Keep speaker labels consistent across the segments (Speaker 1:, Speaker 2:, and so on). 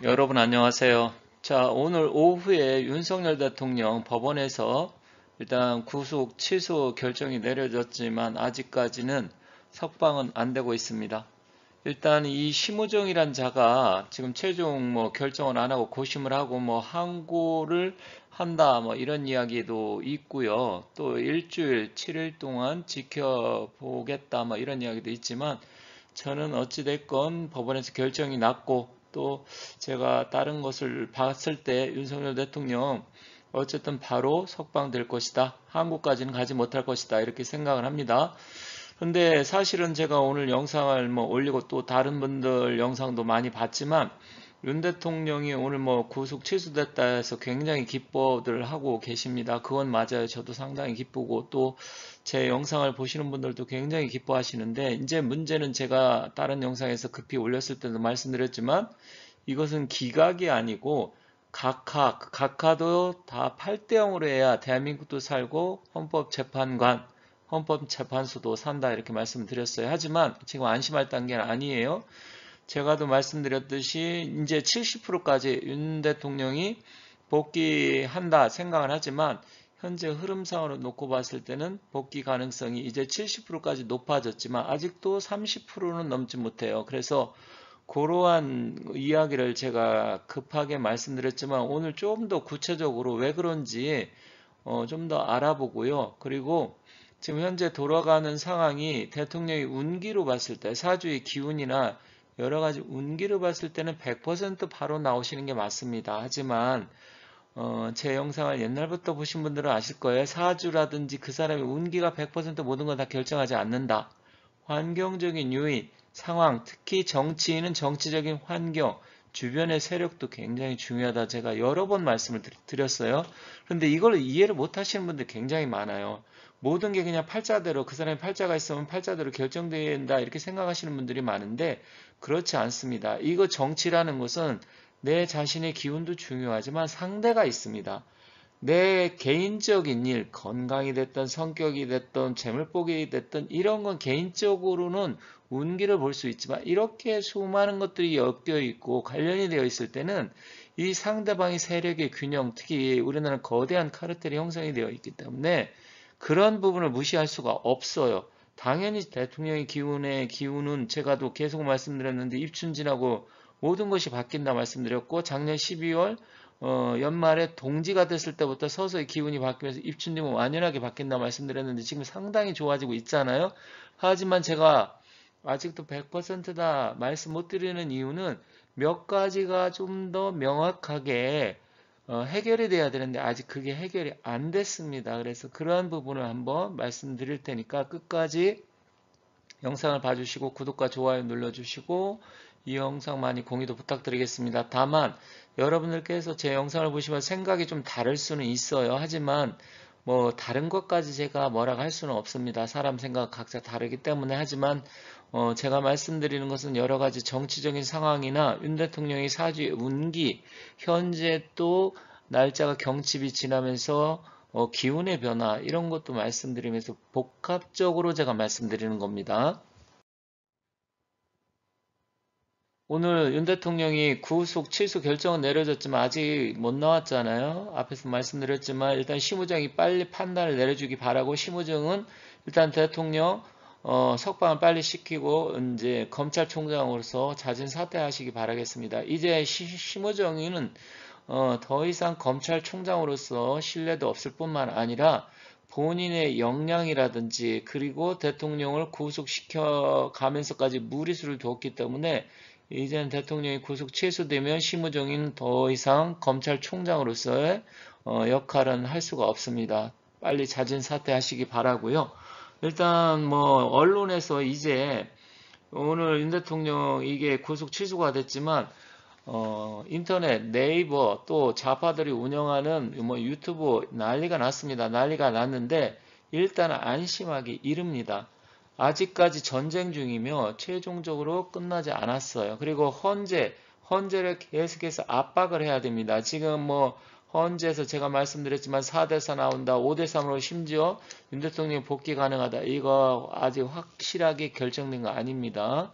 Speaker 1: 여러분 안녕하세요. 자, 오늘 오후에 윤석열 대통령 법원에서 일단 구속 취소 결정이 내려졌지만 아직까지는 석방은 안 되고 있습니다. 일단 이 심우정이란 자가 지금 최종 결정을 안 하고 고심을 하고 항고를 한다 이런 이야기도 있고요. 또 일주일 7일 동안 지켜보겠다 이런 이야기도 있지만 저는 어찌됐건 법원에서 결정이 났고 또 제가 다른 것을 봤을 때 윤석열 대통령 어쨌든 바로 석방될 것이다. 한국까지는 가지 못할 것이다. 이렇게 생각을 합니다. 근데 사실은 제가 오늘 영상을 올리고 또 다른 분들 영상도 많이 봤지만 윤 대통령이 오늘 구속 취소됐다 해서 굉장히 기뻐들 하고 계십니다. 그건 맞아요. 저도 상당히 기쁘고 또 제 영상을 보시는 분들도 굉장히 기뻐하시는데 이제 문제는 제가 다른 영상에서 급히 올렸을 때도 말씀드렸지만 이것은 기각이 아니고 각하도 다 8대 0으로 해야 대한민국도 살고 헌법재판소도 산다 이렇게 말씀드렸어요. 하지만 지금 안심할 단계는 아니에요. 제가도 말씀드렸듯이 이제 70%까지 윤 대통령이 복귀한다 생각을 하지만 현재 흐름상으로 놓고 봤을 때는 복귀 가능성이 이제 70%까지 높아졌지만 아직도 30%는 넘지 못해요. 그래서 그러한 이야기를 제가 급하게 말씀드렸지만 오늘 좀 더 구체적으로 왜 그런지 좀 더 알아보고요. 그리고 지금 현재 돌아가는 상황이 대통령이 운기로 봤을 때 사주의 기운이나 여러 가지 운기로 봤을 때는 100% 바로 나오시는 게 맞습니다. 하지만 제 영상을 옛날부터 보신 분들은 아실 거예요. 사주라든지 그 사람의 운기가 100% 모든 걸 다 결정하지 않는다. 환경적인 요인, 상황, 특히 정치인은 정치적인 환경, 주변의 세력도 굉장히 중요하다. 제가 여러 번 말씀을 드렸어요. 그런데 이걸 이해를 못 하시는 분들 굉장히 많아요. 모든 게 그냥 팔자대로 그 사람이 팔자가 있으면 팔자대로 결정된다 이렇게 생각하시는 분들이 많은데 그렇지 않습니다. 이거 정치라는 것은 내 자신의 기운도 중요하지만 상대가 있습니다. 내 개인적인 일, 건강이 됐든 성격이 됐든 재물복이 됐든 이런 건 개인적으로는 운기를 볼 수 있지만 이렇게 수많은 것들이 엮여 있고 관련이 되어 있을 때는 이 상대방의 세력의 균형, 특히 우리나라는 거대한 카르텔이 형성이 되어 있기 때문에 그런 부분을 무시할 수가 없어요. 당연히 대통령의 기운은 제가도 계속 말씀드렸는데 입춘진하고 모든 것이 바뀐다 말씀드렸고 작년 12월 연말에 동지가 됐을 때부터 서서히 기운이 바뀌면서 입춘님은 완연하게 바뀐다 말씀드렸는데 지금 상당히 좋아지고 있잖아요. 하지만 제가 아직도 100%다 말씀 못 드리는 이유는 몇 가지가 좀 더 명확하게 해결이 돼야 되는데 아직 그게 해결이 안 됐습니다. 그래서 그러한 부분을 한번 말씀드릴 테니까 끝까지 영상을 봐주시고 구독과 좋아요 눌러주시고 이 영상 많이 공유도 부탁드리겠습니다. 다만 여러분들께서 제 영상을 보시면 생각이 좀 다를 수는 있어요. 하지만 다른 것까지 제가 뭐라고 할 수는 없습니다. 사람 생각 각자 다르기 때문에 하지만 제가 말씀드리는 것은 여러 가지 정치적인 상황이나 윤 대통령의 사주의 운기 현재 또 날짜가 경칩이 지나면서 기운의 변화 이런 것도 말씀드리면서 복합적으로 제가 말씀드리는 겁니다. 오늘 윤 대통령이 구속 취소 결정은 내려졌지만 아직 못 나왔잖아요. 앞에서 말씀드렸지만 일단 심우정이 빨리 판단을 내려주기 바라고 심우정은 일단 대통령 석방을 빨리 시키고 이제 검찰총장으로서 자진 사퇴하시기 바라겠습니다. 이제 심우정이는 더 이상 검찰총장으로서 신뢰도 없을 뿐만 아니라 본인의 역량이라든지 그리고 대통령을 구속시켜 가면서까지 무리수를 두었기 때문에 이제는 대통령이 구속 취소되면 심우정인 더 이상 검찰총장으로서의 역할은 할 수가 없습니다. 빨리 자진 사퇴하시기 바라고요. 일단 언론에서 이제 오늘 윤 대통령 이게 구속 취소가 됐지만 인터넷, 네이버 또 좌파들이 운영하는 유튜브 난리가 났습니다. 난리가 났는데 일단 안심하기 이릅니다. 아직까지 전쟁 중이며 최종적으로 끝나지 않았어요. 그리고 헌재를 계속해서 압박을 해야 됩니다. 지금 헌재에서 제가 말씀드렸지만 4대4 나온다, 5대3으로 심지어 윤 대통령 복귀 가능하다. 이거 아직 확실하게 결정된 거 아닙니다.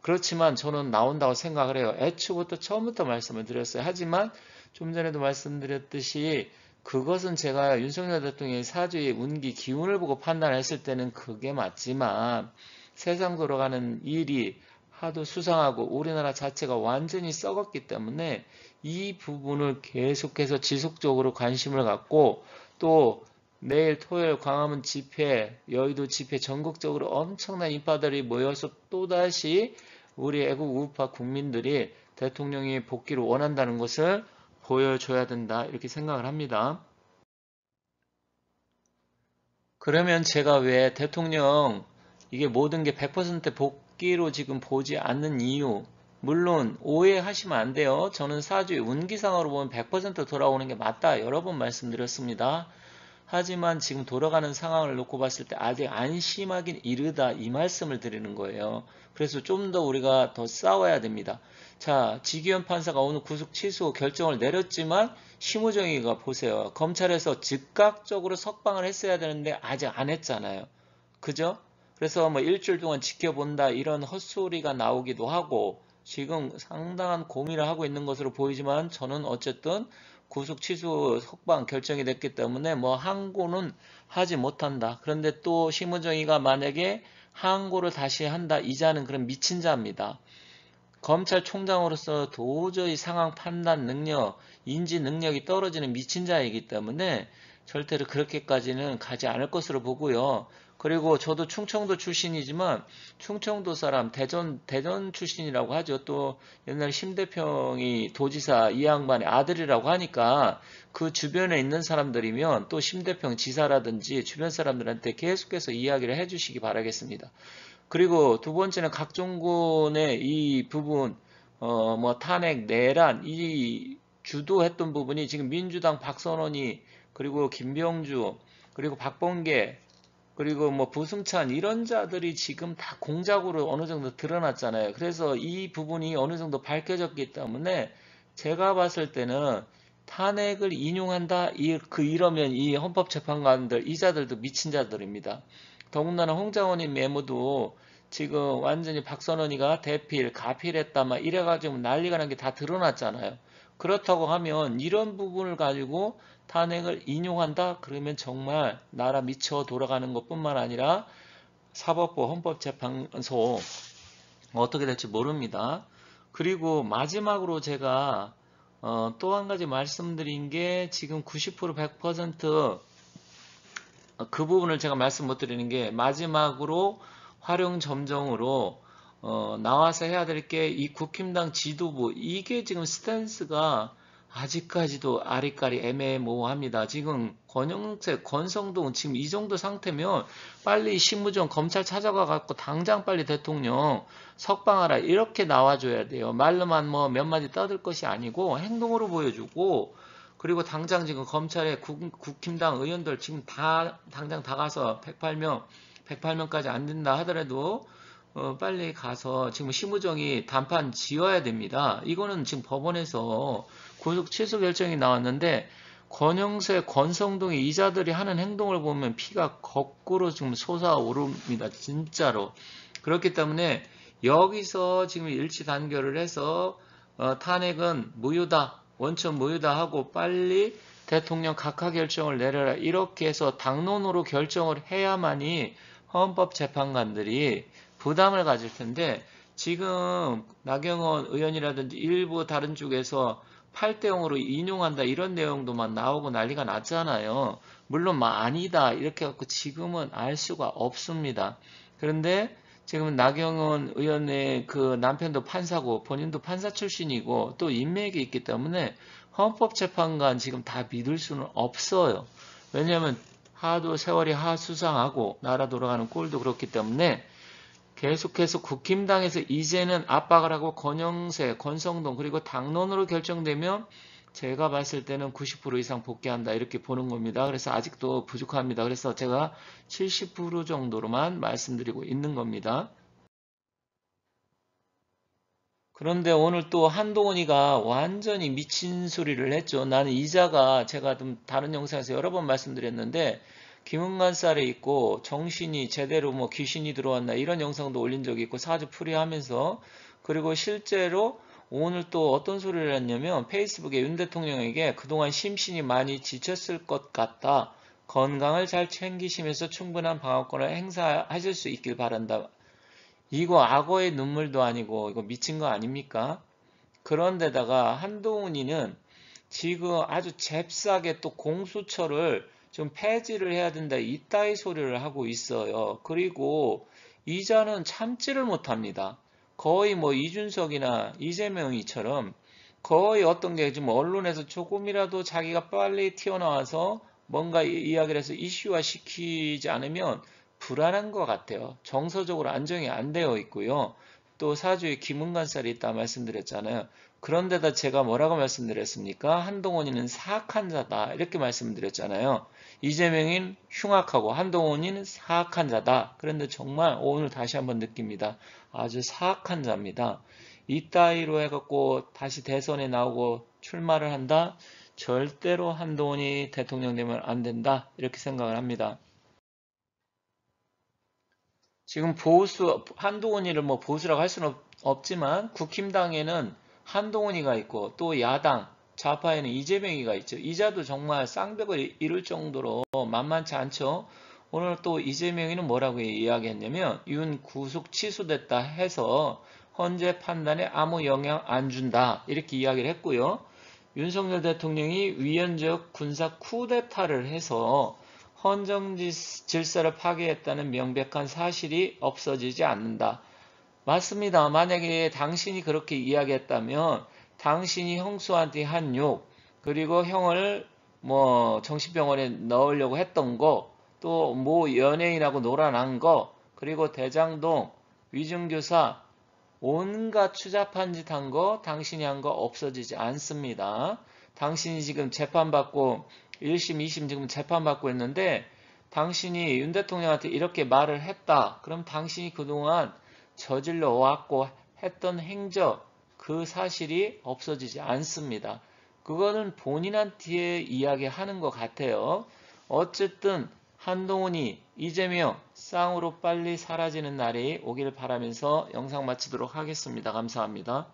Speaker 1: 그렇지만 저는 나온다고 생각을 해요. 애초부터 처음부터 말씀을 드렸어요. 하지만 좀 전에도 말씀드렸듯이 그것은 제가 윤석열 대통령의 사주의 운기 기운을 보고 판단했을 때는 그게 맞지만 세상 돌아가는 일이 하도 수상하고 우리나라 자체가 완전히 썩었기 때문에 이 부분을 계속해서 지속적으로 관심을 갖고 또 내일 토요일 광화문 집회, 여의도 집회 전국적으로 엄청난 인파들이 모여서 또다시 우리 애국 우파 국민들이 대통령이 복귀를 원한다는 것을 보여줘야 된다 이렇게 생각을 합니다. 그러면 제가 왜 대통령 이게 모든 게 100% 복귀로 지금 보지 않는 이유 물론 오해하시면 안 돼요. 저는 사주의 운기상으로 보면 100% 돌아오는 게 맞다 여러 번 말씀드렸습니다. 하지만 지금 돌아가는 상황을 놓고 봤을 때 아직 안심하긴 이르다 이 말씀을 드리는 거예요. 그래서 좀 더 우리가 더 싸워야 됩니다. 자, 지기현 판사가 오늘 구속 취소 결정을 내렸지만 심우정이가 보세요. 검찰에서 즉각적으로 석방을 했어야 되는데 아직 안 했잖아요. 그죠? 그래서 뭐 일주일 동안 지켜본다 이런 헛소리가 나오기도 하고 지금 상당한 고민을 하고 있는 것으로 보이지만 저는 어쨌든 구속 취소 석방 결정이 됐기 때문에 뭐 항고는 하지 못한다. 그런데 또 심우정이가 만약에 항고를 다시 한다. 이자는 그런 미친 자입니다. 검찰총장으로서 도저히 상황 판단 능력, 인지 능력이 떨어지는 미친 자이기 때문에 절대로 그렇게까지는 가지 않을 것으로 보고요. 그리고 저도 충청도 출신이지만 충청도 사람 대전 출신이라고 하죠. 또 옛날 심대평이 도지사 이 양반의 아들이라고 하니까 그 주변에 있는 사람들이면 또 심대평 지사라든지 주변 사람들한테 계속해서 이야기를 해주시기 바라겠습니다. 그리고 두 번째는 각종군의 이 부분, 뭐 탄핵, 내란, 이 주도했던 부분이 지금 민주당 박선원이 그리고 김병주 그리고 박범계 그리고 뭐 부승찬 이런 자들이 지금 다 공작으로 어느 정도 드러났잖아요. 그래서 이 부분이 어느 정도 밝혀졌기 때문에 제가 봤을 때는 탄핵을 인용한다 이러면 이 헌법재판관들 이자들도 미친 자들입니다. 더군다나 홍장원님 메모도 지금 완전히 박선원이가 대필, 가필했다 막 이래가지고 난리가 난 게 다 드러났잖아요. 그렇다고 하면 이런 부분을 가지고 탄핵을 인용한다? 그러면 정말 나라 미쳐 돌아가는 것뿐만 아니라 사법부, 헌법재판소 어떻게 될지 모릅니다. 그리고 마지막으로 제가 또 한 가지 말씀드린 게 지금 90% 100% 그 부분을 제가 말씀 못 드리는 게 마지막으로 활용 점정으로 나와서 해야 될 게 이 국힘당 지도부 이게 지금 스탠스가 아직까지도 아리까리 애매모호합니다. 지금 권영세, 권성동 지금 이 정도 상태면 빨리 심우정 검찰 찾아가 갖고 당장 빨리 대통령 석방하라 이렇게 나와줘야 돼요. 말로만 뭐 몇 마디 떠들 것이 아니고 행동으로 보여주고 그리고 당장 지금 검찰에 국힘당 의원들 지금 다 당장 다 가서 108명까지 안 된다 하더라도 빨리 가서 지금 심우정이 단판 지어야 됩니다. 이거는 지금 법원에서 구속 취소 결정이 나왔는데 권영세, 권성동의 이자들이 하는 행동을 보면 피가 거꾸로 지금 솟아오릅니다. 진짜로. 그렇기 때문에 여기서 지금 일치 단결을 해서 탄핵은 무효다. 원천 무효다 하고 빨리 대통령 각하 결정을 내려라. 이렇게 해서 당론으로 결정을 해야만이 헌법재판관들이 부담을 가질 텐데 지금 나경원 의원이라든지 일부 다른 쪽에서 8대0으로 인용한다 이런 내용도만 나오고 난리가 났잖아요. 물론 아니다 이렇게 갖고 지금은 알 수가 없습니다. 그런데 지금 나경원 의원의 그 남편도 판사고 본인도 판사 출신이고 또 인맥이 있기 때문에 헌법재판관 지금 다 믿을 수는 없어요. 왜냐하면 하도 세월이 하수상하고 나라 돌아가는 꼴도 그렇기 때문에 계속해서 국힘당에서 이제는 압박을 하고 권영세, 권성동 그리고 당론으로 결정되면 제가 봤을 때는 90% 이상 복귀한다 이렇게 보는 겁니다. 그래서 아직도 부족합니다. 그래서 제가 70% 정도로만 말씀드리고 있는 겁니다. 그런데 오늘 또 한동훈이가 완전히 미친 소리를 했죠. 나는 이자가 제가 좀 다른 영상에서 여러 번 말씀드렸는데 김은관 쌀에 있고 정신이 제대로 뭐 귀신이 들어왔나 이런 영상도 올린 적이 있고 사주 풀이하면서 그리고 실제로 오늘 또 어떤 소리를 했냐면 페이스북에 윤 대통령에게 그동안 심신이 많이 지쳤을 것 같다. 건강을 잘 챙기시면서 충분한 방어권을 행사하실 수 있길 바란다. 이거 악어의 눈물도 아니고 이거 미친 거 아닙니까? 그런데다가 한동훈이는 지금 아주 잽싸게 또 공수처를 좀 폐지를 해야 된다 이따위 소리를 하고 있어요. 그리고 이자는 참지를 못합니다. 거의 뭐 이준석이나 이재명이처럼 거의 어떤 게 좀 언론에서 조금이라도 자기가 빨리 튀어나와서 뭔가 이야기를 해서 이슈화 시키지 않으면 불안한 것 같아요. 정서적으로 안정이 안 되어 있고요. 또 사주에 김은관 쌀이 있다 말씀드렸잖아요. 그런데다 제가 뭐라고 말씀드렸습니까? 한동훈이는 사악한 자다 이렇게 말씀드렸잖아요. 이재명인 흉악하고 한동훈이는 사악한 자다. 그런데 정말 오늘 다시 한번 느낍니다. 아주 사악한 자입니다. 이따위로 해갖고 다시 대선에 나오고 출마를 한다? 절대로 한동훈이 대통령 되면 안 된다 이렇게 생각을 합니다. 지금 보수 한동훈이를 뭐 보수라고 할 수는 없지만 국힘당에는 한동훈이가 있고 또 야당 좌파에는 이재명이가 있죠. 이자도 정말 쌍벽을 이룰 정도로 만만치 않죠. 오늘 또 이재명이는 뭐라고 이야기했냐면 윤 구속 취소됐다 해서 헌재 판단에 아무 영향 안 준다 이렇게 이야기를 했고요. 윤석열 대통령이 위헌적 군사 쿠데타를 해서 헌정 질서를 파괴했다는 명백한 사실이 없어지지 않는다. 맞습니다. 만약에 당신이 그렇게 이야기했다면 당신이 형수한테 한 욕, 그리고 형을 뭐 정신병원에 넣으려고 했던 거, 또 뭐 연예인하고 놀아난 거, 그리고 대장동, 위중교사, 온갖 추잡한 짓 한 거, 당신이 한 거 없어지지 않습니다. 당신이 지금 재판받고 1심, 2심 지금 재판받고 있는데 당신이 윤 대통령한테 이렇게 말을 했다. 그럼 당신이 그동안 저질러 왔고 했던 행적, 그 사실이 없어지지 않습니다. 그거는 본인한테 이야기하는 것 같아요. 어쨌든 한동훈이 이재명 쌍으로 빨리 사라지는 날이 오길 바라면서 영상 마치도록 하겠습니다. 감사합니다.